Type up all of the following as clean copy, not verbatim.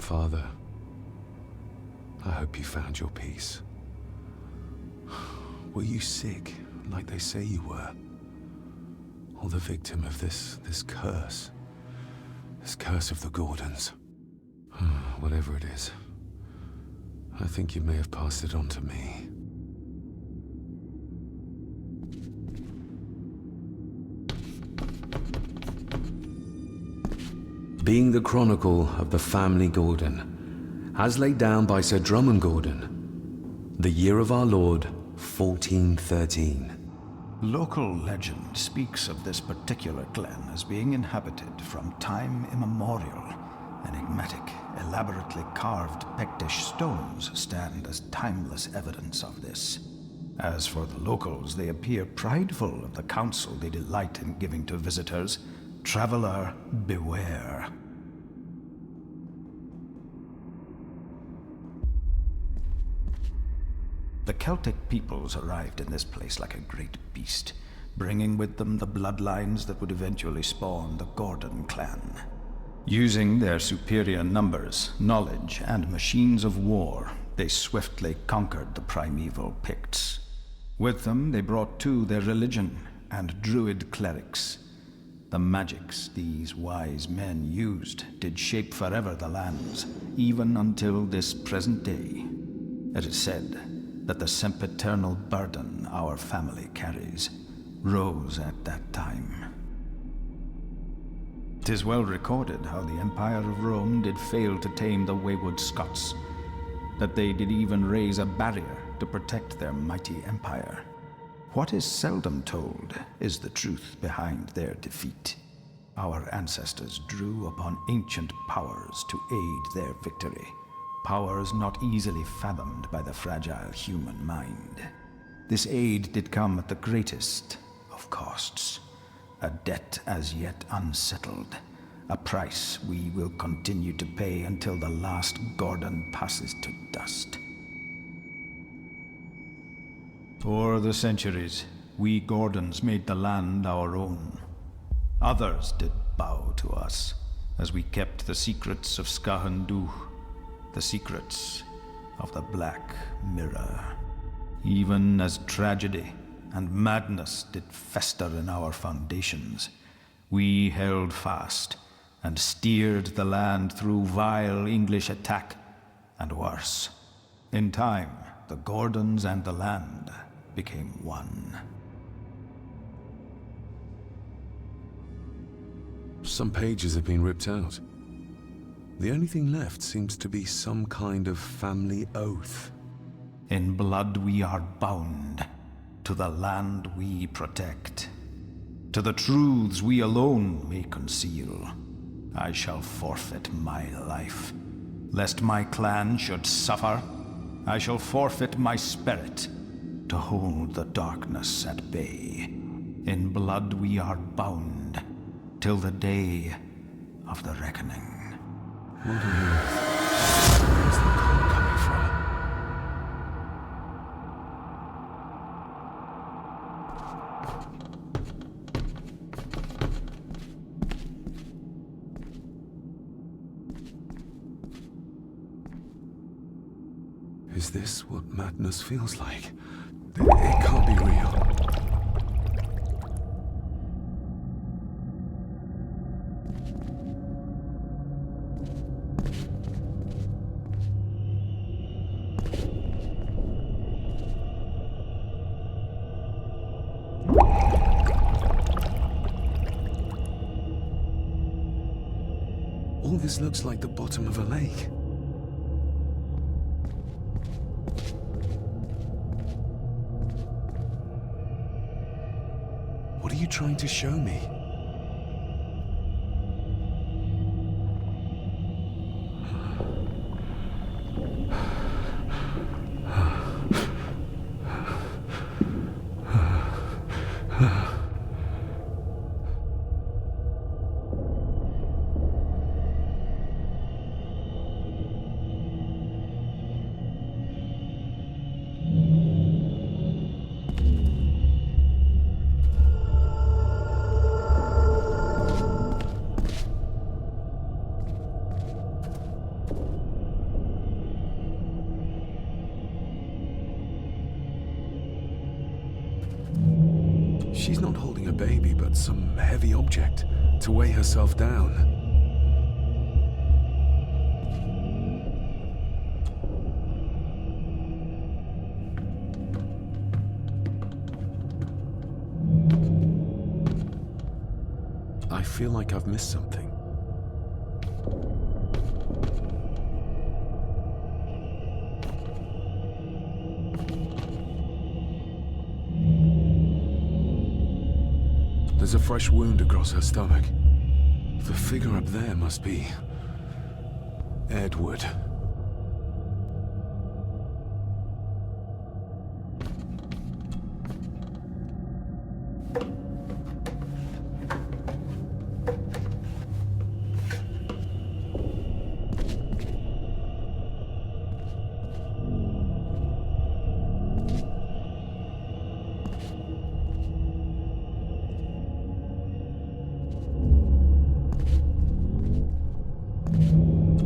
Father, I hope you found your peace. Were you sick, like they say you were? Or the victim of this curse? This curse of the Gordons? Whatever it is, I think you may have passed it on to me. Being the chronicle of the family Gordon, as laid down by Sir Drummond Gordon, the year of our Lord, 1413. Local legend speaks of this particular glen as being inhabited from time immemorial. Enigmatic, elaborately carved Pictish stones stand as timeless evidence of this. As for the locals, they appear prideful of the counsel they delight in giving to visitors. Traveler, beware. The Celtic peoples arrived in this place like a great beast, bringing with them the bloodlines that would eventually spawn the Gordon clan. Using their superior numbers, knowledge, and machines of war, they swiftly conquered the primeval Picts. With them, they brought too their religion and druid clerics. The magics these wise men used did shape forever the lands, even until this present day. It is said that the sempiternal burden our family carries rose at that time. 'Tis well recorded how the Empire of Rome did fail to tame the wayward Scots, that they did even raise a barrier to protect their mighty empire. What is seldom told is the truth behind their defeat. Our ancestors drew upon ancient powers to aid their victory. Powers not easily fathomed by the fragile human mind. This aid did come at the greatest of costs. A debt as yet unsettled. A price we will continue to pay until the last Gordon passes to dust. For the centuries, we Gordons made the land our own. Others did bow to us, as we kept the secrets of Scahan Dubh, the secrets of the Black Mirror. Even as tragedy and madness did fester in our foundations, we held fast and steered the land through vile English attack and worse. In time, the Gordons and the land became one. Some pages have been ripped out. The only thing left seems to be some kind of family oath. In blood we are bound to the land we protect, to the truths we alone may conceal. I shall forfeit my life, lest my clan should suffer. I shall forfeit my spirit to hold the darkness at bay. In blood we are bound till the day of the reckoning. What on earth? Where's the call coming from? Is this what madness feels like? It can't be real. All this looks like the bottom of a lake. What are you trying to show me? She's not holding a baby, but some heavy object to weigh herself down. I feel like I've missed something. There's a fresh wound across her stomach. The figure up there must be Edward.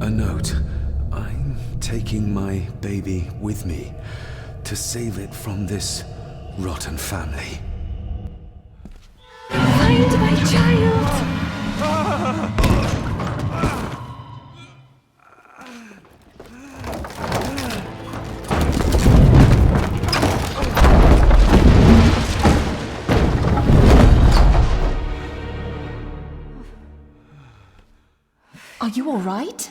A note. I'm taking my baby with me to save it from this rotten family. Find my child! Are you all right?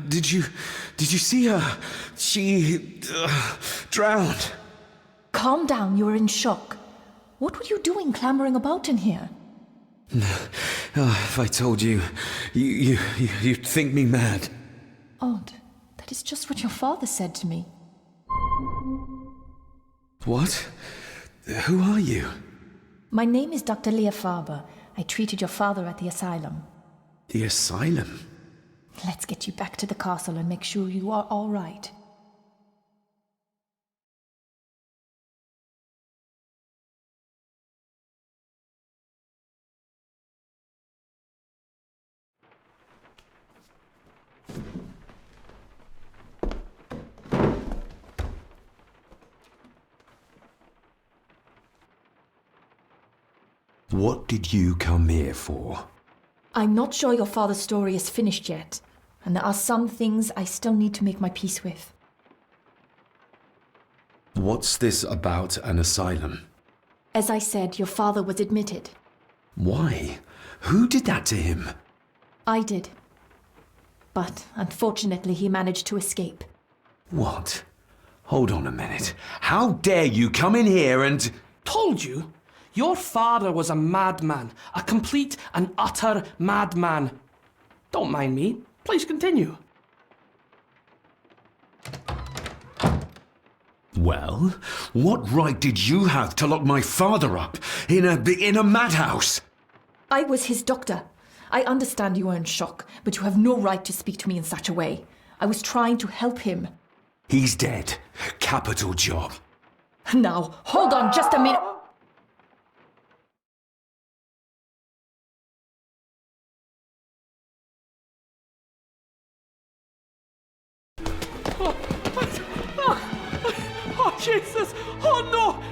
Did you see her? She drowned. Calm down, you're in shock. What were you doing clambering about in here? If I told you, you'd think me mad. Odd. That is just what your father said to me. What? Who are you? My name is Dr. Leah Farber. I treated your father at the asylum. The asylum? Let's get you back to the castle and make sure you are all right. What did you come here for? I'm not sure your father's story is finished yet, and there are some things I still need to make my peace with. What's this about an asylum? As I said, your father was admitted. Why? Who did that to him? I did. But unfortunately, he managed to escape. What? Hold on a minute. How dare you come in here and... Told you? Your father was a madman. A complete and utter madman. Don't mind me. Please continue. Well, what right did you have to lock my father up in a madhouse? I was his doctor. I understand you are in shock, but you have no right to speak to me in such a way. I was trying to help him. He's dead. Capital job. Now, hold on just a minute. Oh, Jesus! Oh, no!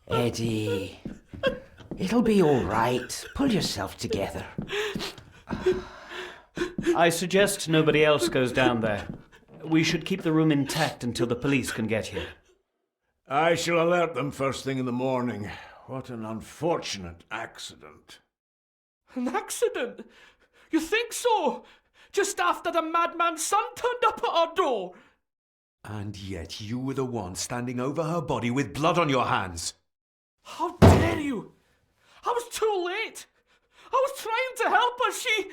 Eddie, it'll be all right. Pull yourself together. I suggest nobody else goes down there. We should keep the room intact until the police can get here. I shall alert them first thing in the morning. What an unfortunate accident. An accident? You think so? Just after the madman's son turned up at our door. And yet you were the one standing over her body with blood on your hands. How dare you? I was too late. I was trying to help her. She...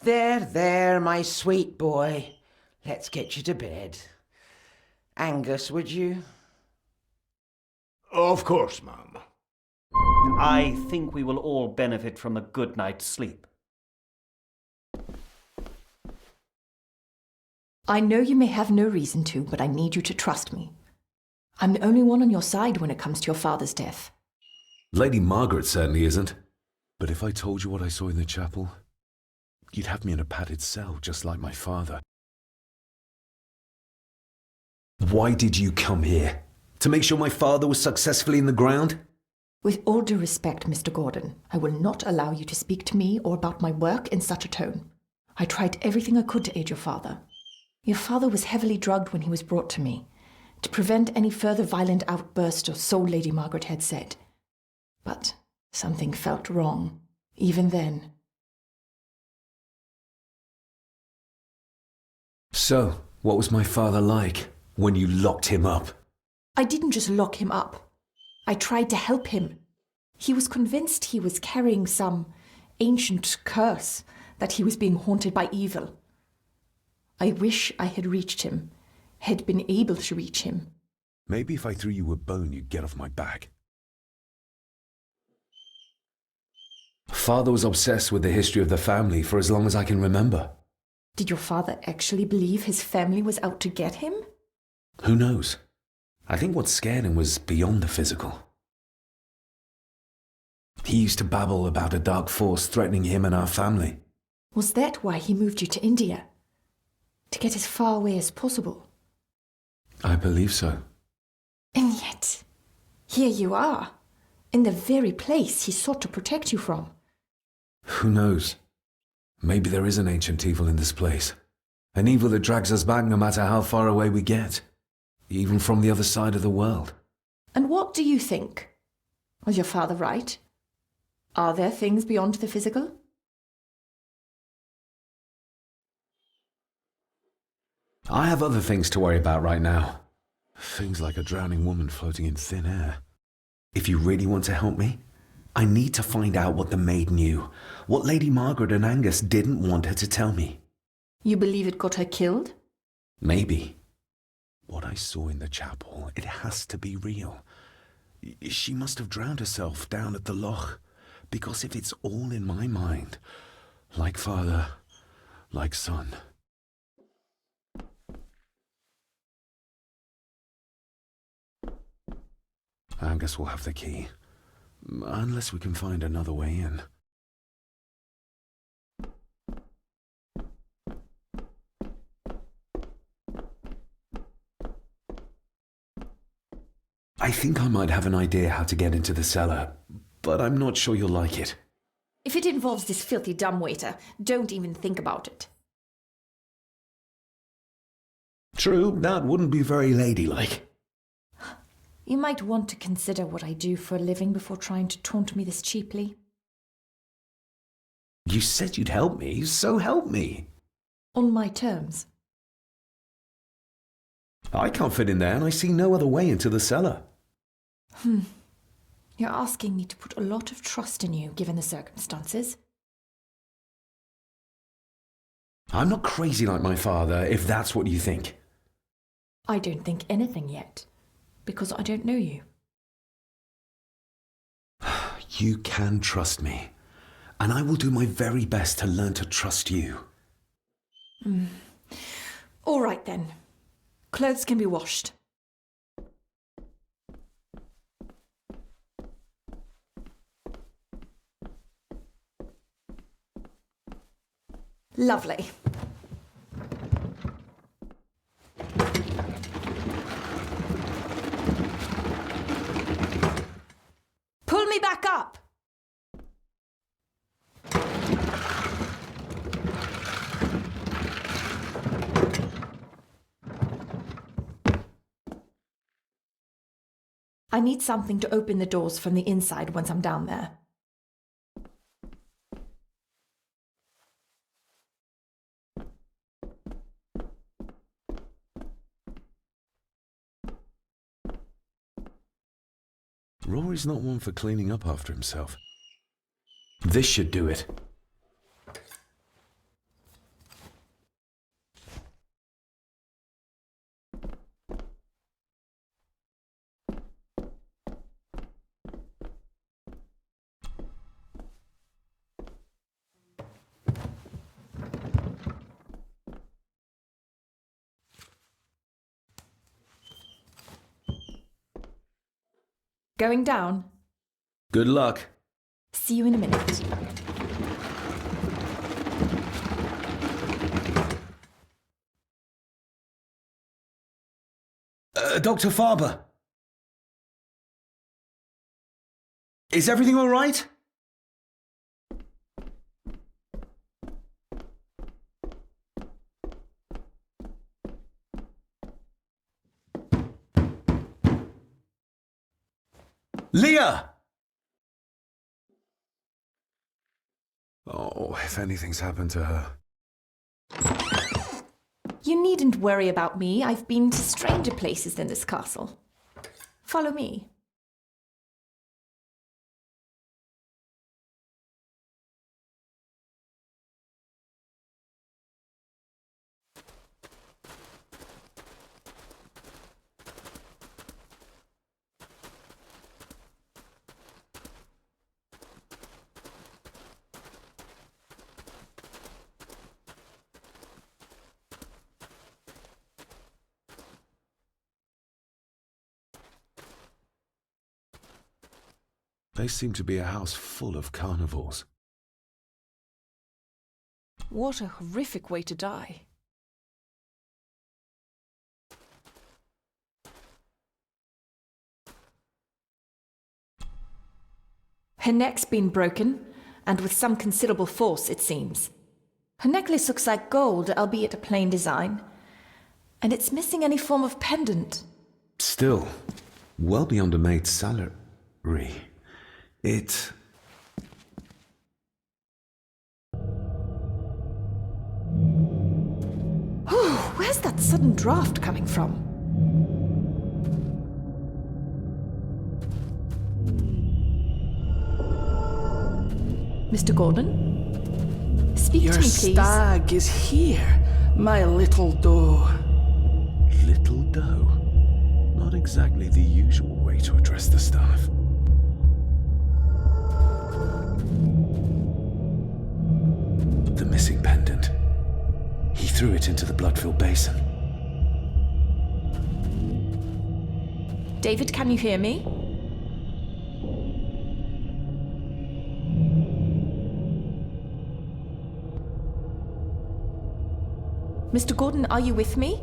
There, my sweet boy. Let's get you to bed. Angus, would you? Of course, ma'am. I think we will all benefit from a good night's sleep. I know you may have no reason to, but I need you to trust me. I'm the only one on your side when it comes to your father's death. Lady Margaret certainly isn't. But if I told you what I saw in the chapel, you'd have me in a padded cell, just like my father. Why did you come here? To make sure my father was successfully in the ground? With all due respect, Mr. Gordon, I will not allow you to speak to me or about my work in such a tone. I tried everything I could to aid your father. Your father was heavily drugged when he was brought to me, to prevent any further violent outburst, or so Lady Margaret had said. But something felt wrong, even then. So, what was my father like when you locked him up? I didn't just lock him up. I tried to help him. He was convinced he was carrying some ancient curse, that he was being haunted by evil. I wish I had reached him, had been able to reach him. Maybe if I threw you a bone, you'd get off my back. Father was obsessed with the history of the family for as long as I can remember. Did your father actually believe his family was out to get him? Who knows? I think what scared him was beyond the physical. He used to babble about a dark force threatening him and our family. Was that why he moved you to India? To get as far away as possible? I believe so. And yet, here you are, in the very place he sought to protect you from. Who knows? Maybe there is an ancient evil in this place. An evil that drags us back no matter how far away we get. Even from the other side of the world. And what do you think? Was your father right? Are there things beyond the physical? I have other things to worry about right now. Things like a drowning woman floating in thin air. If you really want to help me, I need to find out what the maid knew. What Lady Margaret and Angus didn't want her to tell me. You believe it got her killed? Maybe. What I saw in the chapel, it has to be real. She must have drowned herself down at the loch. Because if it's all in my mind, like father, like son. Angus will have the key. Unless we can find another way in. I think I might have an idea how to get into the cellar, but I'm not sure you'll like it. If it involves this filthy dumbwaiter, don't even think about it. True, that wouldn't be very ladylike. You might want to consider what I do for a living before trying to taunt me this cheaply. You said you'd help me, so help me. On my terms. I can't fit in there, and I see no other way into the cellar. You're asking me to put a lot of trust in you, given the circumstances. I'm not crazy like my father, if that's what you think. I don't think anything yet, because I don't know you. You can trust me, and I will do my very best to learn to trust you. All right then. Clothes can be washed. Lovely. back up! I need something to open the doors from the inside once I'm down there. Rory's not one for cleaning up after himself. This should do it. Going down. Good luck. See you in a minute. Dr. Farber. Is everything all right? Leah! Oh, if anything's happened to her. You needn't worry about me. I've been to stranger places than this castle. Follow me. They seem to be a house full of carnivores. What a horrific way to die. Her neck's been broken, and with some considerable force, it seems. Her necklace looks like gold, albeit a plain design, and it's missing any form of pendant. Still, well beyond a maid's salary. It... Where's that sudden draft coming from? Mr. Gordon? Speak Your to me, please. stag is here, my little doe. Little doe. Not exactly the usual way to address the staff. The missing pendant. He threw it into the blood-filled basin. David, can you hear me? Mr. Gordon, are you with me?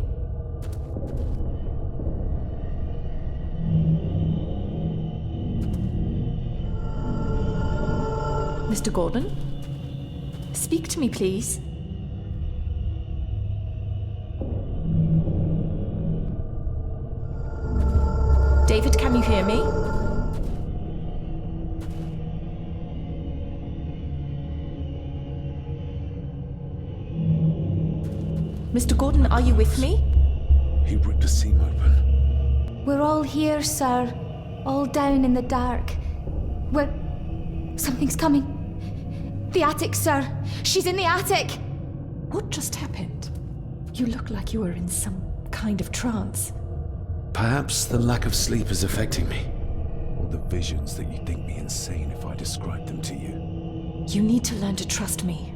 Mr. Gordon? Speak to me, please. David, can you hear me? Mr. Gordon, are you with me? He ripped a seam open. We're all here, sir. All down in the dark. Something's coming. The attic, sir. She's in the attic. What just happened? You look like you were in some kind of trance. Perhaps the lack of sleep is affecting me. Or the visions that you'd think me insane if I described them to you. You need to learn to trust me.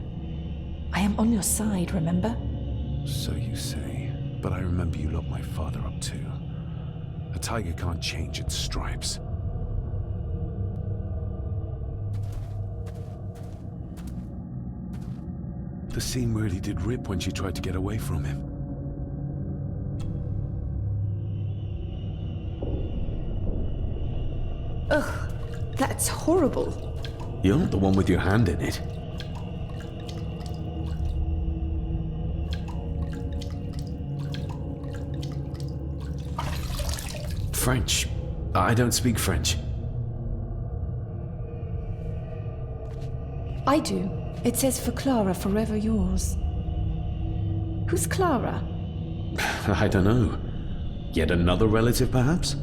I am on your side, remember? So you say, but I remember you locked my father up too. A tiger can't change its stripes. The seam really did rip when she tried to get away from him. Ugh, That's horrible. You're not the one with your hand in it. French. I don't speak French. I do. It says for Clara, forever yours. Who's Clara? I don't know. Yet another relative, perhaps?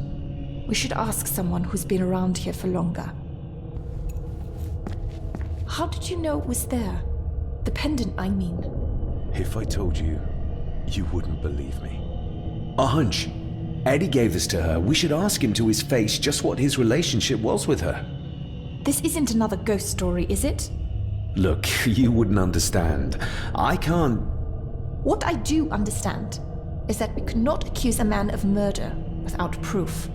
We should ask someone who's been around here for longer. How did you know it was there? The pendant, I mean. If I told you, you wouldn't believe me. A hunch. Eddie gave this to her. We should ask him to his face just what his relationship was with her. This isn't another ghost story, is it? Look, you wouldn't understand. I can't... What I do understand is that we cannot accuse a man of murder without proof.